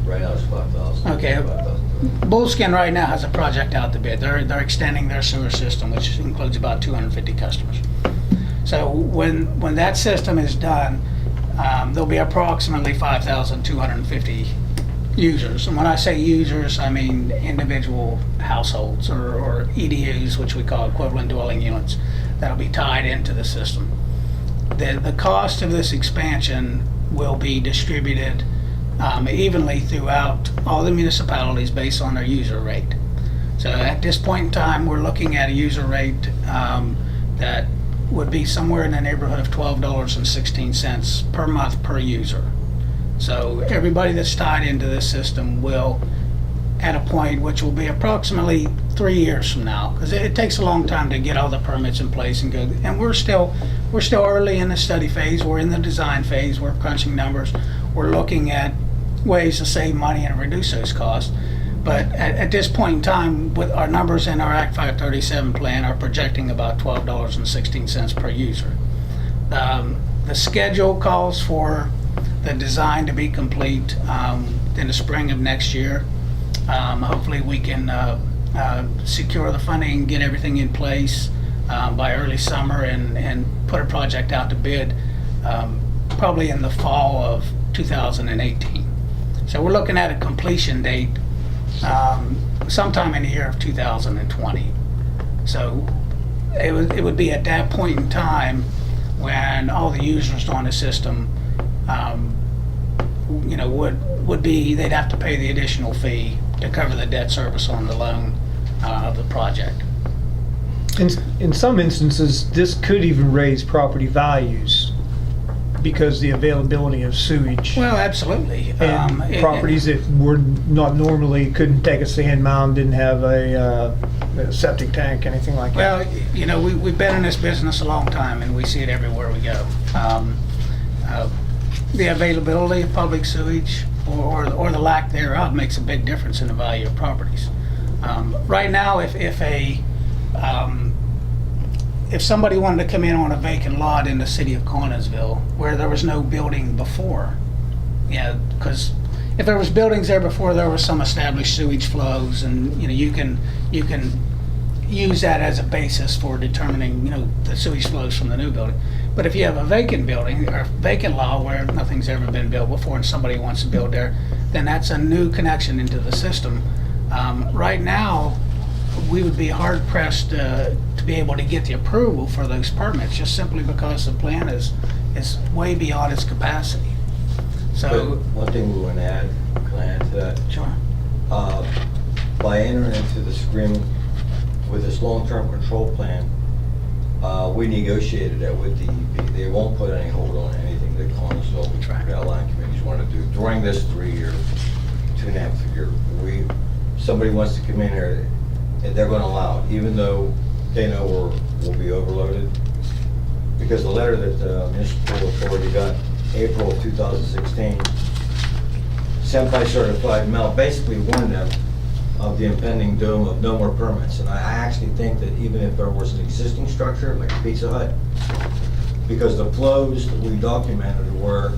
Right now it's 5,000. Okay. 5,000. Bullskin right now has a project out to bid. They're extending their sewer system, which includes about 250 customers. So when that system is done, there'll be approximately 5,250 users. And when I say users, I mean individual households or EDUs, which we call equivalent dwelling units, that'll be tied into the system. The cost of this expansion will be distributed evenly throughout all the municipalities based on their user rate. So at this point in time, we're looking at a user rate that would be somewhere in the neighborhood of $12.16 per month per user. So everybody that's tied into this system will, at a point which will be approximately 3 years from now, because it takes a long time to get all the permits in place and go. And we're still early in the study phase. We're in the design phase. We're crunching numbers. We're looking at ways to save money and reduce those costs. But at this point in time, with our numbers in our Act 537 plan are projecting about $12.16 per user. The schedule calls for the design to be complete in the spring of next year. Hopefully we can secure the funding and get everything in place by early summer and put a project out to bid probably in the fall of 2018. So we're looking at a completion date sometime in the year of 2020. So it would be at that point in time when all the users on the system would be, they'd have to pay the additional fee to cover the debt service on the loan of the project. In some instances, this could even raise property values because the availability of sewage. Well, absolutely. And properties that were not normally, couldn't take a sand mound, didn't have a septic tank, anything like that. Well, we've been in this business a long time and we see it everywhere we go. The availability of public sewage or the lack thereof makes a big difference in the value of properties. Right now, if somebody wanted to come in on a vacant lot in the city of Connersville where there was no building before, because if there was buildings there before, there was some established sewage flows, and you can use that as a basis for determining the sewage flows from the new building. But if you have a vacant building or vacant lot where nothing's ever been built before and somebody wants to build there, then that's a new connection into the system. Right now, we would be hard pressed to be able to get the approval for those permits just simply because the plant is way beyond its capacity. So But one thing we want to add, can I add to that? sure. By entering into this agreement with this long-term control plan, we negotiated that with DEP. They won't put any hold on anything that Connersville outlying communities want to do during this 3-year, 2.5 year. Somebody wants to come in here, and they're going to allow it, even though they know we'll be overloaded. Because the letter that the municipal authority got April of 2016, sent by certified mail, basically warned them of the impending doom of no more permits. And I actually think that even if there was an existing structure, like a Pizza Hut, because the flows that we documented were,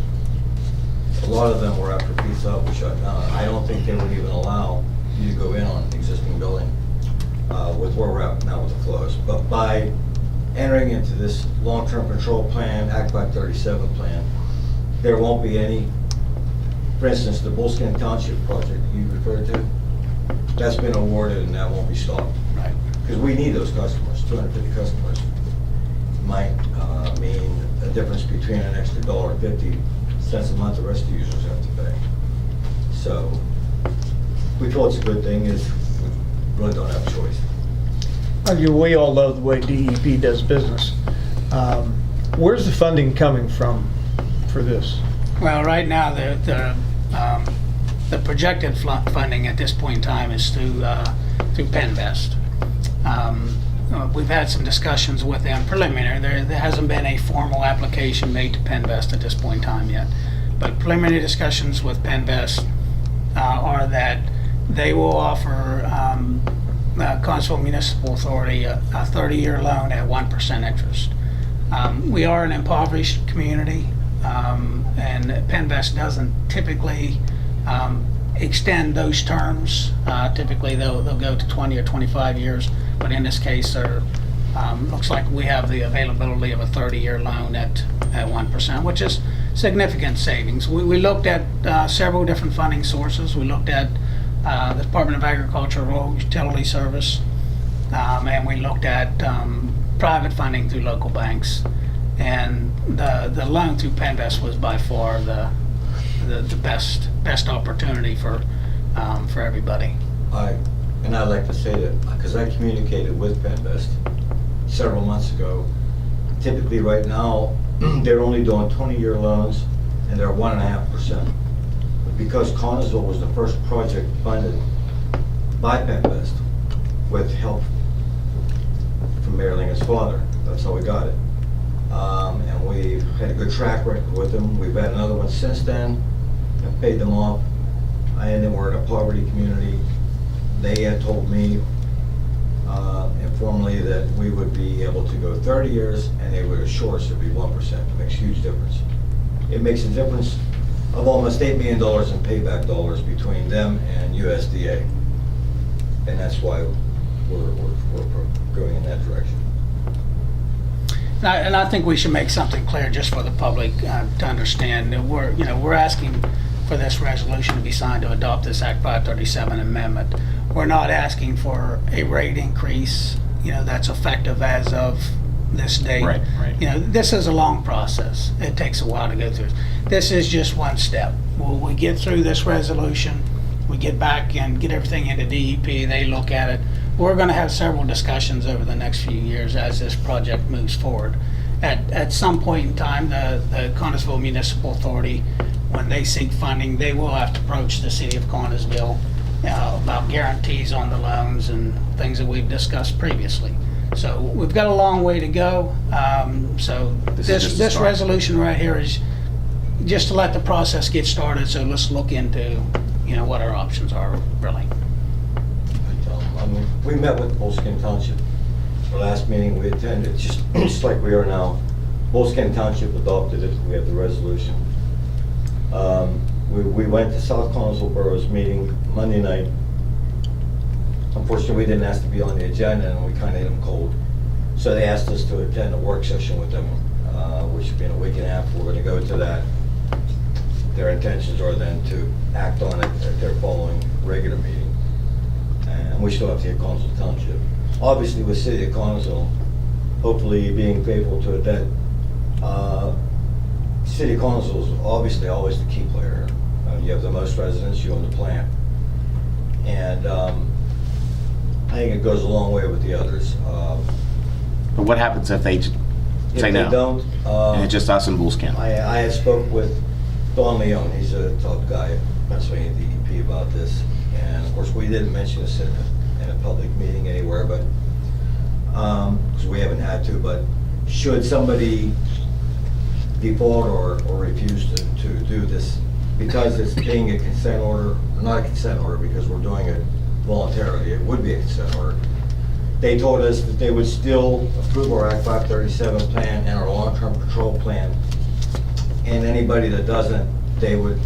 a lot of them were after Pizza Hut was shut down. I don't think they would even allow you to go in on an existing building with where we're at now with the flows. But by entering into this long-term control plan, Act 537 plan, there won't be any, for instance, the Bullskin Township project you referred to, that's been awarded and that won't be stopped. Right. Because we need those customers, 250 customers. Might mean a difference between an extra $1.50 a month the rest of the users have to pay. So we feel it's a good thing, is we really don't have a choice. We all love the way DEP does business. Where's the funding coming from for this? Well, right now the projected funding at this point in time is through Penvest. We've had some discussions with them preliminary. There hasn't been a formal application made to Penvest at this point in time yet, but preliminary discussions with Penvest are that they will offer Connersville Municipal Authority a 30-year loan at 1% interest. We are an impoverished community, and Penvest doesn't typically extend those terms. Typically, they'll go to 20 or 25 years, but in this case, looks like we have the availability of a 30-year loan at 1%, which is significant savings. We looked at several different funding sources. We looked at the Department of Agriculture Rural Utility Service, and we looked at private funding through local banks. And the loan through Penvest was by far the best opportunity for everybody. And I'd like to say that, because I communicated with Penvest several months ago, typically right now, they're only doing 20-year loans, and they're 1.5%. But because Connersville was the first project funded by Penvest with help from Mayor Linga's father, that's how we got it. And we've had a good track record with them. We've had another one since then, and paid them off. And then we're in a poverty community. They had told me informally that we would be able to go 30 years, and they would assure us it'd be 1%. It makes a huge difference. It makes a difference of almost $8 million in payback dollars between them and USDA. And that's why we're going in that direction. And I think we should make something clear just for the public to understand that we're asking for this resolution to be signed to adopt this Act 537 amendment. We're not asking for a rate increase, that's effective as of this date. Right. This is a long process. It takes a while to go through. This is just one step. We get through this resolution, we get back and get everything into DEP, they look at it. We're going to have several discussions over the next few years as this project moves forward. At some point in time, the Connersville Municipal Authority, when they seek funding, they will have to approach the city of Connersville about guarantees on the loans and things that we've discussed previously. So we've got a long way to go. So This is just a this start. resolution right here is just to let the process get started. So let's look into what our options are really. We met with Bullskin Township. The last meeting we attended, just like we are now. Bullskin Township adopted it. We have the resolution. We went to South Connersville Borough's meeting Monday night. Unfortunately, we didn't ask to be on the agenda, and we kind of hit them cold. So they asked us to attend a work session with them, which will be in a week and a half. We're going to go to that. Their intentions are then to act on it at their following regular meeting. And we still have to hit Connersville Township. Obviously, with City of Connersville, hopefully being faithful to it, that City of Connersville is obviously always the key player. You have the most residents, you own the plant. And I think it goes a long way with the others. But what happens if they If say they no? don't, And it's just us and Bullskin? I had spoke with Don Leone, he's a top guy at Pennsylvania DEP about this. And of course, we didn't mention this in a public meeting anywhere, but, because we haven't had to, but should somebody default or refuse to do this, because it's being a consent order, not a consent order because we're doing it voluntarily, it would be a consent order. They told us that they would still approve our Act 537 plan and our long-term control plan. And anybody that doesn't, they would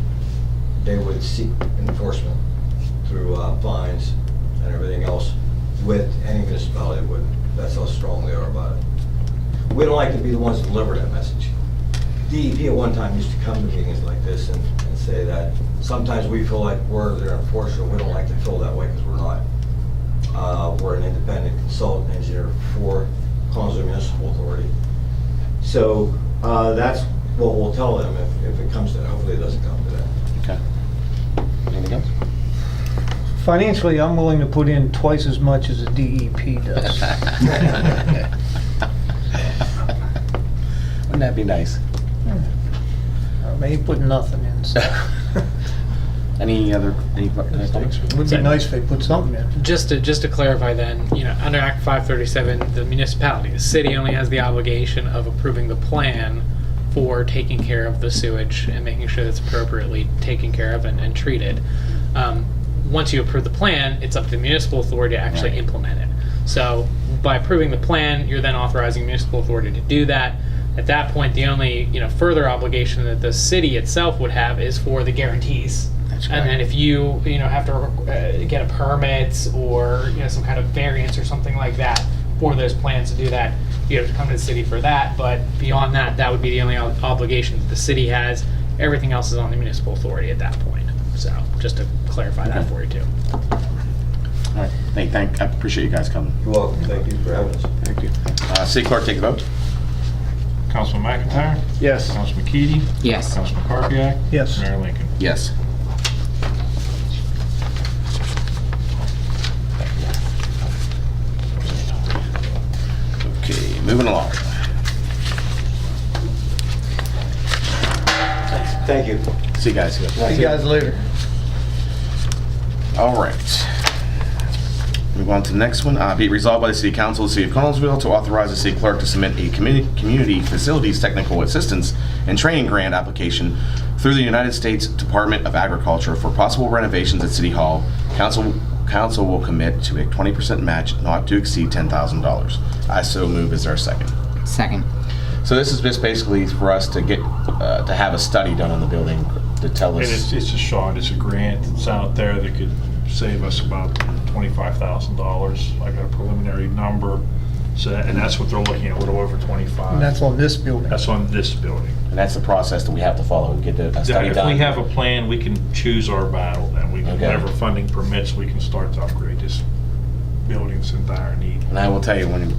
seek enforcement through fines and everything else with any municipality would. That's how strong they are about it. We don't like to be the ones to deliver that message. DEP at one time used to come to meetings like this and say that sometimes we feel like we're their enforcer. We don't like to feel that way because we're not. We're an independent consultant engineer for Connersville Municipal Authority. So that's what we'll tell them if it comes to that. Hopefully it doesn't come to that. Okay. Anything else? Financially, I'm willing to put in twice as much as the DEP does. Wouldn't that be nice? They ain't putting nothing in, so. Any comments? It would be nice if they put something in. Just to clarify then, under Act 537, the municipality, the city only has the obligation of approving the plan for taking care of the sewage and making sure that's appropriately taken care of and treated. Once you approve the plan, it's up to the municipal authority to actually Right. implement it. So by approving the plan, you're then authorizing municipal authority to do that. At that point, the only further obligation that the city itself would have is for the guarantees That's And then if you have to get a permit or some kind of variance or something like that for those plans to do that, you have to come to the city for that. But beyond that, that would be the only obligation that the city has. Everything else is on the municipal authority at that point. So just to clarify that Okay. for you too. All right. I appreciate you guys coming. You're welcome, thank you for having us. Thank you. City Clerk, take the vote. Councilman McIntyre? Yes. Councilman Keady? Yes. Councilman Karpiak? Yes. Mayor Lincoln? Yes. Okay, moving along. Thank you. See you guys. See you guys later. All right. Move on to the next one. Be it resolved by the City Council of the City of Connellsville to authorize the City Clerk to submit a community facilities technical assistance and training grant application through the United States Department of Agriculture for possible renovations at City Hall. Council will commit to a 20% match not to exceed $10,000. I so move. Is there a second? Second. So this is just basically for us to get to have a study done on the building to tell And us. it's a shot, it's a grant that's out there that could save us about $25,000. I got a preliminary number, so, and that's what they're looking at, a little over 25. And that's on this building. That's on this building. And that's the process that we have to follow. Get a study If done. we have a plan, we can choose our battle then. Okay. Whenever funding permits, we can start to upgrade this building's in dire need. And I will tell you, when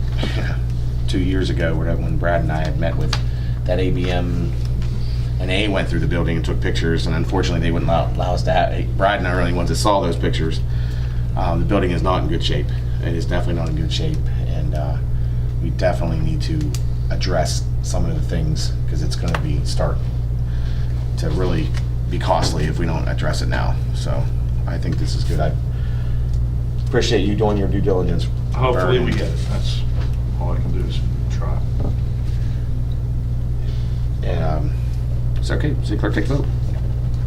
2 years ago, when Brad and I had met with that ABM, and they went through the building and took pictures, and unfortunately they wouldn't allow us to have, Brad and I are the only ones that saw those pictures. The building is not in good shape. It is definitely not in good shape, and we definitely need to address some of the things, because it's going to start to really be costly if we don't address it now. So I think this is good. I appreciate you doing your due diligence. Hopefully we Vern. get it. That's all I can do is try. It's okay. City Clerk, take the vote.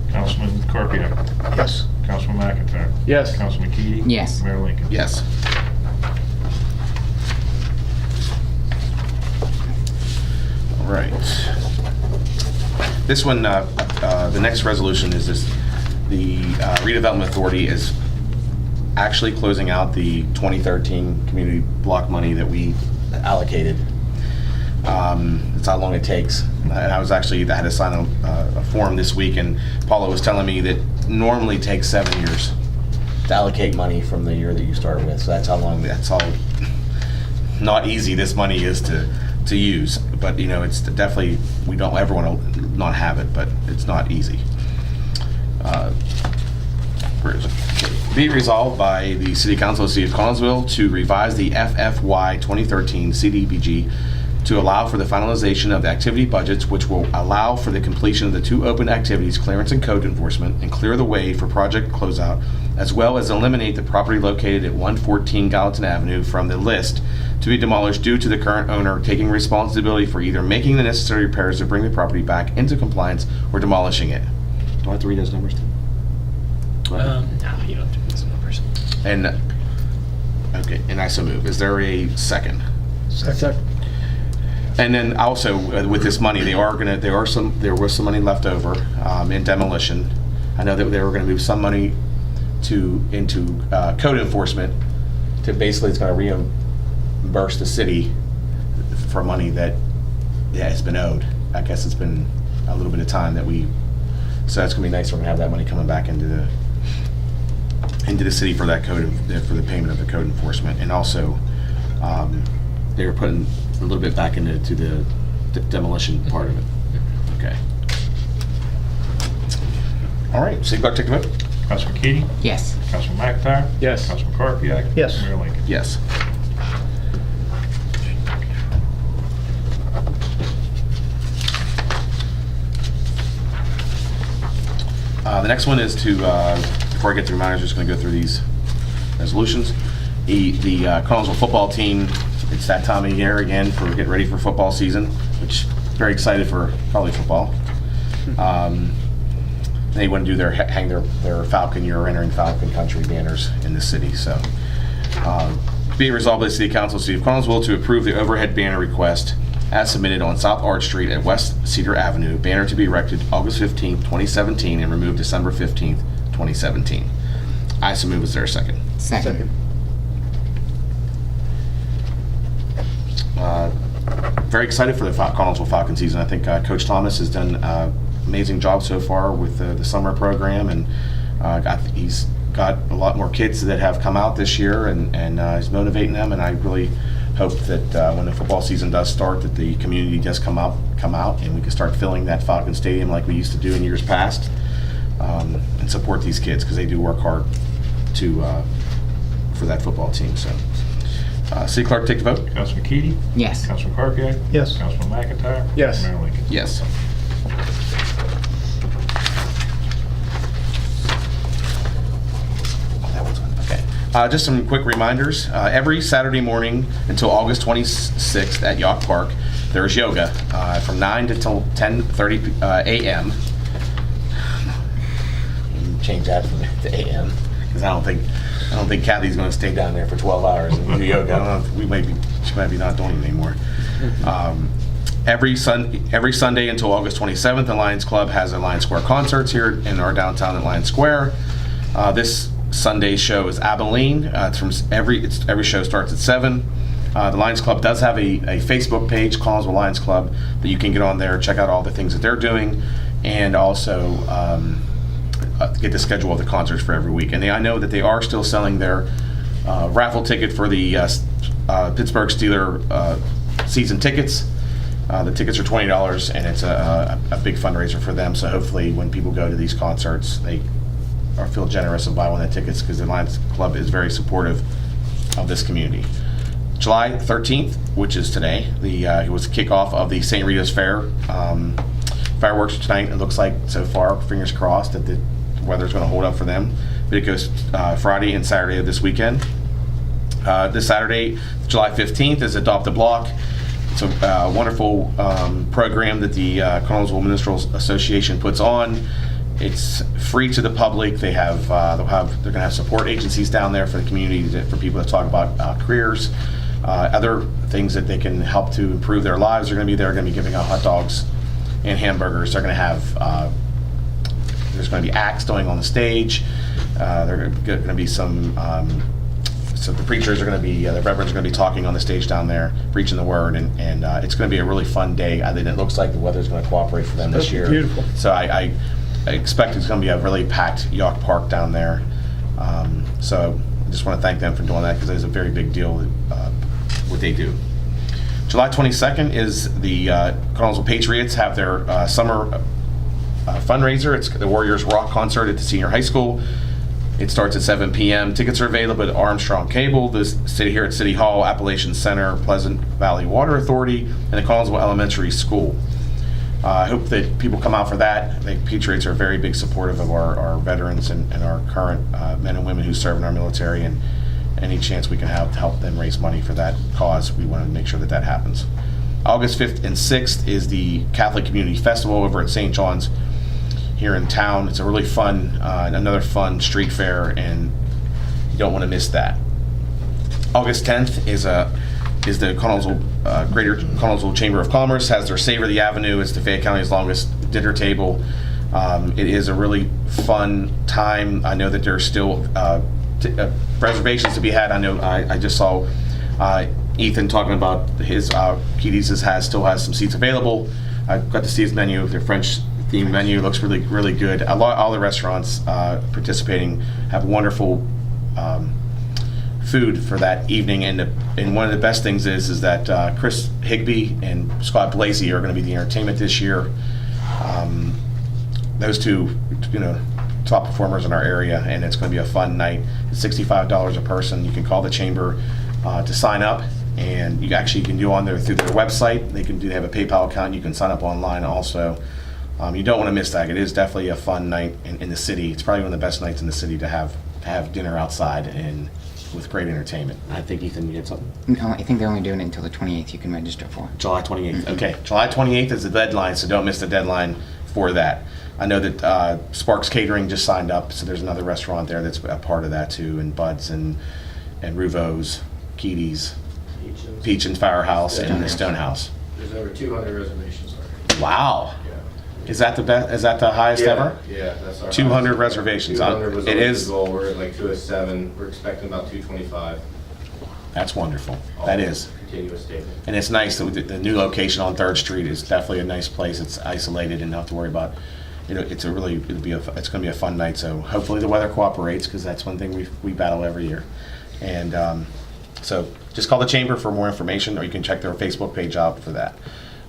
Councilman Karpiak? Yes. Councilman McIntyre? Yes. Councilman Keady? Yes. Mayor Lincoln? Yes. All right. This one, the next resolution is this, the redevelopment authority is actually closing out the 2013 community block money that we allocated. It's how long it takes. And I had to sign a form this week, and Paula was telling me that normally takes 7 years to allocate money from the year that you start with. So that's how not easy this money is to use. But it's definitely, we don't ever want to not have it, but it's not easy. Where is it? Okay. Be it resolved by the City Council of the City of Connellsville to revise the FFY 2013 CDBG to allow for the finalization of the activity budgets, which will allow for the completion of the 2 open activities, clearance and code enforcement, and clear the way for project closeout, as well as eliminate the property located at 114 Gallatin Avenue from the list to be demolished due to the current owner taking responsibility for either making the necessary repairs to bring the property back into compliance or demolishing it. Do I have to read those numbers? No, you don't have to do this numbers. And, okay, and I so move. Is there a second? Second. And then also with this money, there was some money left over in demolition. I know that they were going to move some money into code enforcement to basically, it's going to reimburse the city for money that has been owed. I guess it's been a little bit of time that so that's going to be nice. We're going to have that money coming back into the city for that for the payment of the code enforcement, and also they were putting a little bit back into the demolition part of it. Okay. All right, City Clerk, take the vote. Councilman Keady? Yes. Councilman McIntyre? Yes. Councilman Karpiak? Yes. Mayor Lincoln? Yes. The next one is to, before I get to reminders, just going to go through these resolutions. The Connellsville football team, it's that time of year again for getting ready for football season, which very excited for college football. They want to do hang their Falcon, you're entering Falcon country banners in the city. So, be it resolved by the City Council of the City of Connellsville to approve the overhead banner request as submitted on South Arch Street at West Cedar Avenue. Banner to be erected August 15th, 2017, and removed December 15th, 2017. I so move. Is there a second? Second. Very excited for the Connellsville Falcon season. I think Coach Thomas has done an amazing job so far with the summer program, and he's got a lot more kids that have come out this year, and he's motivating them. And I really hope that when the football season does start, that the community does come out, and we can start filling that Falcon Stadium like we used to do in years past, and support these kids because they do work hard for that football team. So, City Clerk, take the vote. Councilman Keady? Yes. Councilman Carpio? Yes. Councilman McIntyre? Yes. Mayor Lincoln? Yes. That one's on. Okay. Just some quick reminders. Every Saturday morning until August 26th at Yawk Park, there's yoga from 9 until 10:30 a.m. Change that to a.m. because I don't think Kathy's going to stay down there for 12 hours and do yoga. I don't know. She might be not doing it anymore. Every Sunday until August 27th, the Lions Club has a Lions Square concerts here in our downtown at Lions Square. This Sunday's show is Abilene. Every show starts at 7. The Lions Club does have a Facebook page, Connellsville Lions Club, that you can get on there, check out all the things that they're doing, and also get the schedule of the concerts for every week. And I know that they are still selling their raffle ticket for the Pittsburgh Steelers season tickets. The tickets are $20, and it's a big fundraiser for them. So hopefully when people go to these concerts, they feel generous and buy one of the tickets because the Lions Club is very supportive of this community. July 13th, which is today, it was the kickoff of the St. Rita's Fair. Fireworks tonight, it looks like so far, fingers crossed, that the weather's going to hold up for them. But it goes Friday and Saturday of this weekend. This Saturday, July 15th, is Adopt a Block. It's a wonderful program that the Connellsville Minstrels Association puts on. It's free to the public. They're going to have support agencies down there for the community, for people that talk about careers, other things that they can help to improve their lives. They're going to be there. Going to be giving out hot dogs and hamburgers. They're going to have. There's going to be acts going on the stage. There are going to be some. So the preachers are going to be, the reverends are going to be talking on the stage down there, preaching the word, and it's going to be a really fun day. I think it looks like the weather's going to cooperate for them this year. Beautiful. So I expect it's going to be a really packed Yawk Park down there. So I just want to thank them for doing that because it's a very big deal what they do. July 22nd is the Connellsville Patriots have their summer fundraiser. It's the Warriors Rock concert at the senior high school. It starts at 7 p.m. Tickets are available at Armstrong Cable, the city here at City Hall, Appalachian Center, Pleasant Valley Water Authority, and the Connellsville Elementary School. I hope that people come out for that. The Patriots are very big supportive of our veterans and our current men and women who serve in our military, and any chance we can have to help them raise money for that cause, we want to make sure that that happens. August 5th and 6th is the Catholic Community Festival over at St. John's here in town. It's a really fun, another fun street fair, and you don't want to miss that. August 10th is the Connellsville, Greater Connellsville Chamber of Commerce has their Savor the Avenue. It's the Fayette County's longest dinner table. It is a really fun time. I know that there's still reservations to be had. I know I just saw Ethan talking about his Keaty's still has some seats available. I got to see his menu. Their French themed menu looks really, really good. All the restaurants participating have wonderful food for that evening, and one of the best things is that Chris Higbee and Scott Blasey are going to be the entertainment this year. Those two, top performers in our area, and it's going to be a fun night. It's $65 a person. You can call the chamber to sign up, and you can do on there through their website. They have a PayPal account. You can sign up online also. You don't want to miss that. It is definitely a fun night in the city. It's probably one of the best nights in the city to have dinner outside and with great entertainment. I think, Ethan, you had something? No, I think they're only doing it until the 28th you can register for. July 28th. Okay. July 28th is the deadline, so don't miss the deadline for that. I know that Sparks Catering just signed up, so there's another restaurant there that's a part of that too, and Bud's and Ruvo's, Keaty's, Peach and Firehouse, and the Stonehouse. There's over 200 reservations already. Wow. Yeah. Is that the best? Is that the highest ever? Yeah, that's our 200 highest. reservations. 200 was It always is- the goal. We're at like 207. We're expecting about 225. That's wonderful. That is. Continuous statement. And it's nice that the new location on 3rd Street is definitely a nice place. It's isolated and not have to worry about, it's going to be a fun night. So hopefully the weather cooperates, because that's one thing we battle every year. And so just call the chamber for more information, or you can check their Facebook page out for that.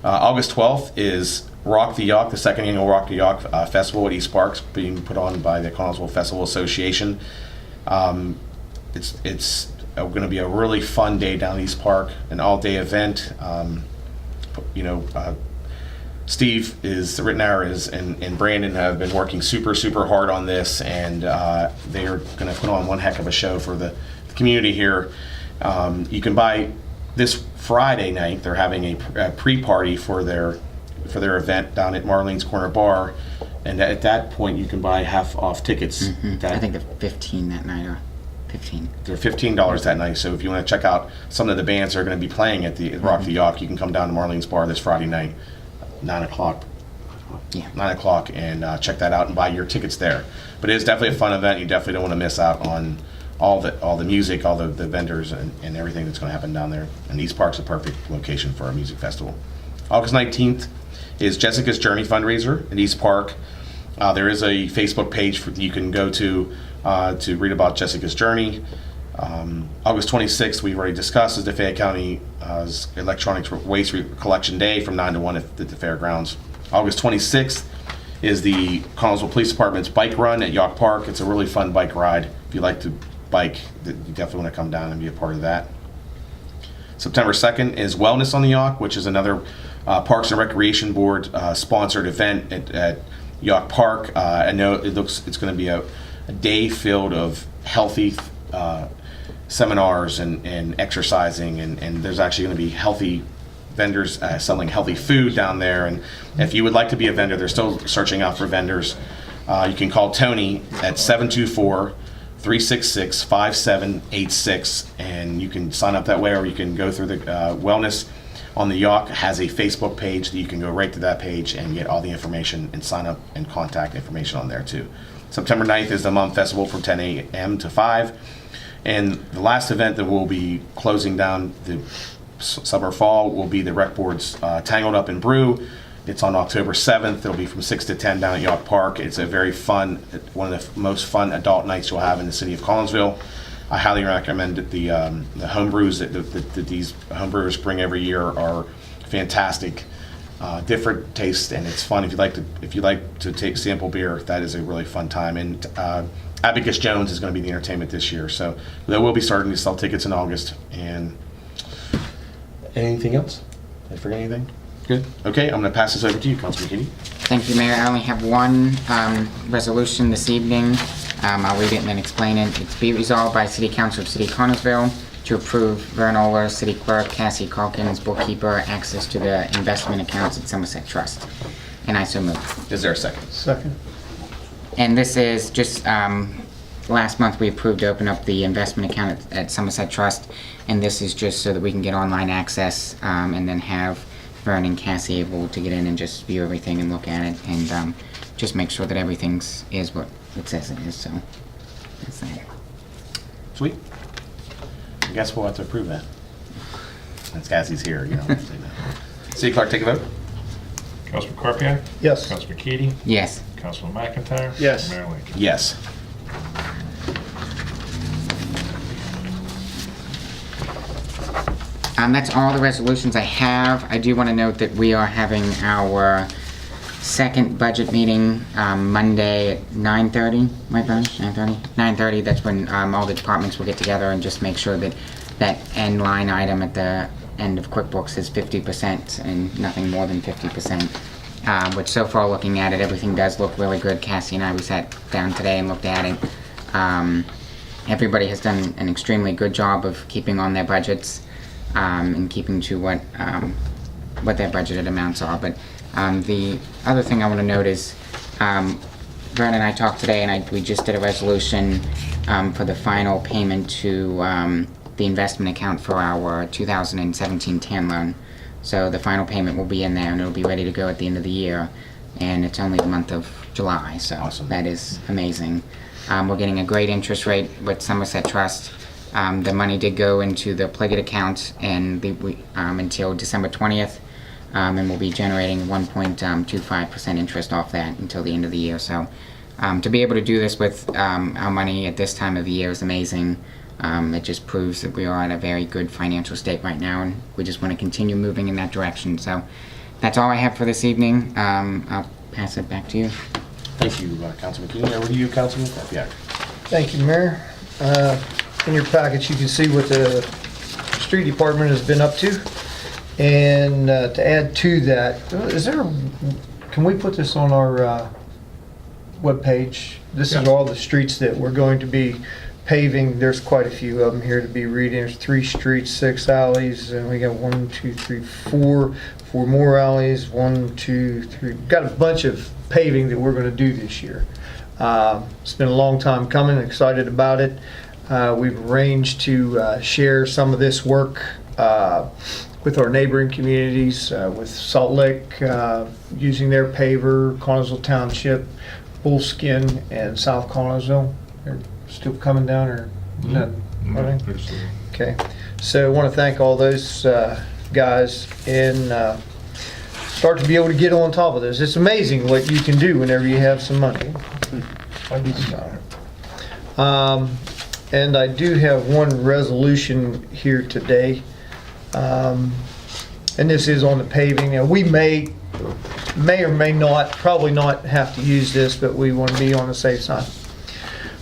August 12th is Rock the Yacht, the 2nd annual Rock the Yacht Festival at East Parks, being put on by the Connellsville Festival Association. It's going to be a really fun day down East Park, an all-day event. Steve and Brandon have been working super hard on this, and they are going to put on one heck of a show for the community here. You can buy this Friday night. They're having a pre-party for their event down at Marlene's Corner Bar, and at that point you can buy half-off tickets. I think they're 15 that night, or 15. They're $15 that night. So if you want to check out some of the bands that are going to be playing at the Rock the Yacht, you can come down to Marlene's Bar this Friday night, 9 o'clock. Yeah. 9 o'clock, and check that out and buy your tickets there. But it is definitely a fun event. You definitely don't want to miss out on all the music, all the vendors, and everything that's going to happen down there. And East Park's a perfect location for a music festival. August 19th is Jessica's Journey fundraiser at East Park. There is a Facebook page you can go to read about Jessica's Journey. August 26th, we've already discussed, is the Fayette County Electronics Waste Collection Day from 9 to 1 at the fairgrounds. August 26th is the Connellsville Police Department's bike run at Yacht Park. It's a really fun bike ride. If you like to bike, you definitely want to come down and be a part of that. September 2nd is Wellness on the Yacht, which is another Parks and Recreation Board sponsored event at Yacht Park. I know it's going to be a day filled of healthy seminars and exercising, and there's actually going to be healthy vendors selling healthy food down there. And if you would like to be a vendor, they're still searching out for vendors. You can call Tony at 724-366-5786, and you can sign up that way, or you can go through the Wellness on the Yacht has a Facebook page that you can go right to that page and get all the information and sign up and contact information on there too. September 9th is the Mum Festival from 10 a.m. to 5. And the last event that will be closing down the summer fall will be the Rec Board's Tangled Up and Brew. It's on October 7th. It'll be from 6 to 10 down at Yacht Park. It's a very fun, one of the most fun adult nights you'll have in the city of Collinsville. I highly recommend it. The home brews that these home brewers bring every year are fantastic, different tastes, and it's fun. If you like to take sample beer, that is a really fun time. And Abacus Jones is going to be the entertainment this year, so they will be starting to sell tickets in August. And anything else? Did I forget anything? Good. Okay, I'm going to pass this over to you, Councilman McKinney. Thank you, Mayor. I only have one resolution this evening. I'll read it and then explain it. It's be resolved by City Council of City of Connellsville to approve Vern Oler, City Clerk, Cassie Calkins, bookkeeper, access to the investment accounts at Somerset Trust. And I so move. Is there a second? Second. And this is just, last month we approved to open up the investment account at Somerset Trust. And this is just so that we can get online access and then have Vern and Cassie able to get in and just view everything and look at it and just make sure that everything's is what it says it is. So that's that. Sweet. I guess we'll have to approve that. Since Cassie's here, you know. City Clerk, take a vote. Councilman Carpenter? Yes. Councilman Keady? Yes. Councilman McIntyre? Yes. Mayor Lincoln? Yes. That's all the resolutions I have. I do want to note that we are having our second budget meeting Monday at 9:30, right, Brian? 9:30? 9:30, that's when all the departments will get together and just make sure that that end line item at the end of QuickBooks is 50% and nothing more than 50%. Which so far, looking at it, everything does look really good. Cassie and I, we sat down today and looked at it. Everybody has done an extremely good job of keeping on their budgets. And keeping to what their budgeted amounts are. But the other thing I want to note is Vern and I talked today, and we just did a resolution for the final payment to the investment account for our 2017 TAN loan. So the final payment will be in there, and it'll be ready to go at the end of the year. and it's only the month of July, so Awesome. that is amazing. We're getting a great interest rate with Somerset Trust. The money did go into the Pliget account and until December 20th, and we'll be generating 1.25% interest off that until the end of the year. So to be able to do this with our money at this time of the year is amazing. It just proves that we are in a very good financial state right now, and we just want to continue moving in that direction. So that's all I have for this evening. I'll pass it back to you. Thank you, Councilman Keenan. Over to you, Councilman Korpiak. Thank you, Mayor. In your package, you can see what the street department has been up to. And to add to that, can we put this on our webpage? This is all the streets that we're going to be paving. There's quite a few of them here to be reading. There's 3 streets, 6 alleys, and we got 4 more alleys. 1, 2, 3. Got a bunch of paving that we're going to do this year. It's been a long time coming. Excited about it. We've arranged to share some of this work with our neighboring communities, with Salt Lake using their paver, Connellsville Township, Bullskin, and South Connellsville. They're still coming down, or not? Are they? Okay. So I want to thank all those guys and start to be able to get on top of this. It's amazing what you can do whenever you have some money. And I do have one resolution here today. And this is on the paving. And we may or may not, probably not have to use this, but we want to be on the safe side.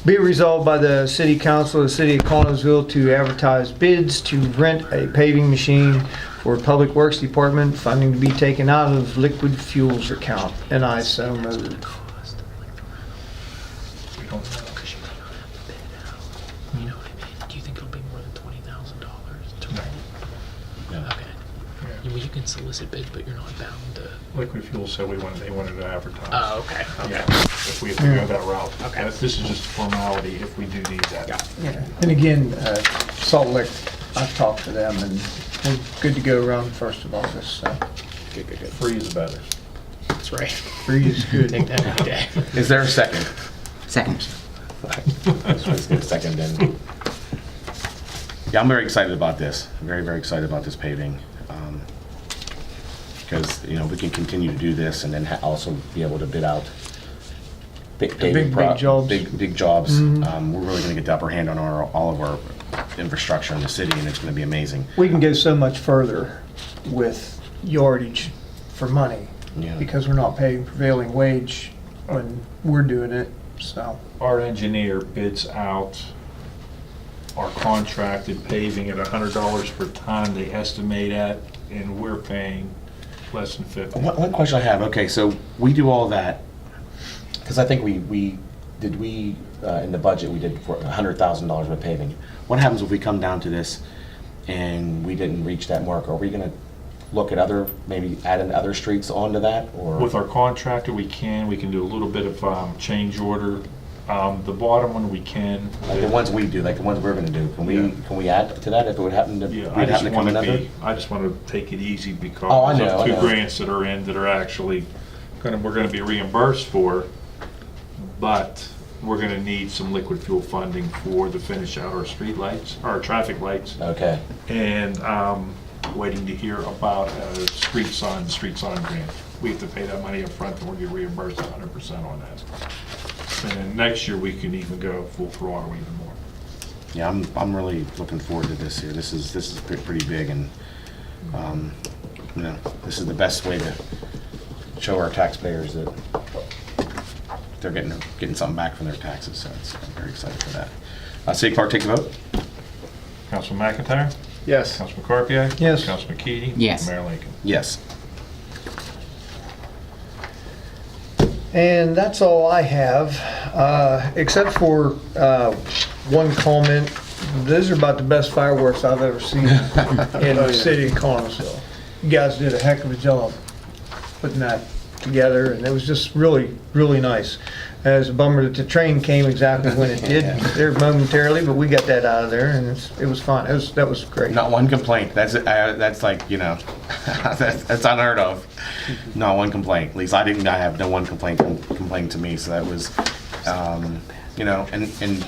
Be it resolved by the City Council of the City of Connellsville to advertise bids to rent a paving machine for Public Works Department, funding to be taken out of liquid fuels account. And I so move. We don't know. You know what I mean? Do you think it'll be more than $20,000 to No. rent? No. Okay. Well, you can solicit bids, but you're not bound to. Liquid Fuel said they wanted to advertise. Oh, okay. Yeah, if we have to go that route. Okay. This is just a formality if we do need that. Yeah. And again, Salt Lake, I've talked to them and we're good to go around the 1st of August. So Good. Free is better. That's right. free is good. Take that every day. Is there a second? Second. Let's get a second then. Yeah, I'm very excited about this. Very, very excited about this paving. Because, you know, we can continue to do this and then also be able to bid out big jobs. Big jobs. We're really going to get the upper hand on all of our infrastructure in the city, and it's going to be amazing. We can go so much further with yardage for money Yeah. because we're not paying prevailing wage when we're doing it. So Our engineer bids out our contracted paving at $100 per ton, they estimate at, and we're paying less than 50. One question I have, okay, so we do all that, because I think in the budget, we did for $100,000 with paving. What happens if we come down to this and we didn't reach that mark? Are we gonna look at maybe add in other streets onto that, or? With our contractor, we can do a little bit of change order. The bottom one, we can. Like the ones we do, like the ones we're gonna do, can we add to that if it would happen to, Yeah, we'd happen to come in under? I just want to take it easy because Oh, I know, of I 2 know. grants that are in that are actually we're gonna be reimbursed for, but we're gonna need some liquid fuel funding to finish out our street lights, our traffic lights. Okay, And waiting to hear about a street sign grant. We have to pay that money up front, and we'll get reimbursed 100% on that. And then next year, we can even go full throttle even more. yeah, I'm really looking forward to this here. This is pretty big, and, you know, this is the best way to show our taxpayers that they're getting something back from their taxes, so I'm very excited for that. City Clerk, take the vote. Councilman McIntyre? yes. Councilman Korpiak? Yes. Councilman Keady? Yes. Mayor Lincoln? Yes. And that's all I have, except for one comment. Those are about the best fireworks I've ever seen in the city of Connellsville. You guys did a heck of a job putting that together, and it was just really, really nice. It was a bummer that the train came exactly when it did there momentarily, but we got that out of there, and it was fun. That was great. Not one complaint. That's like, you know, that's unheard of. Not one complaint. At least I have no one complaint to me. So that was, you know, and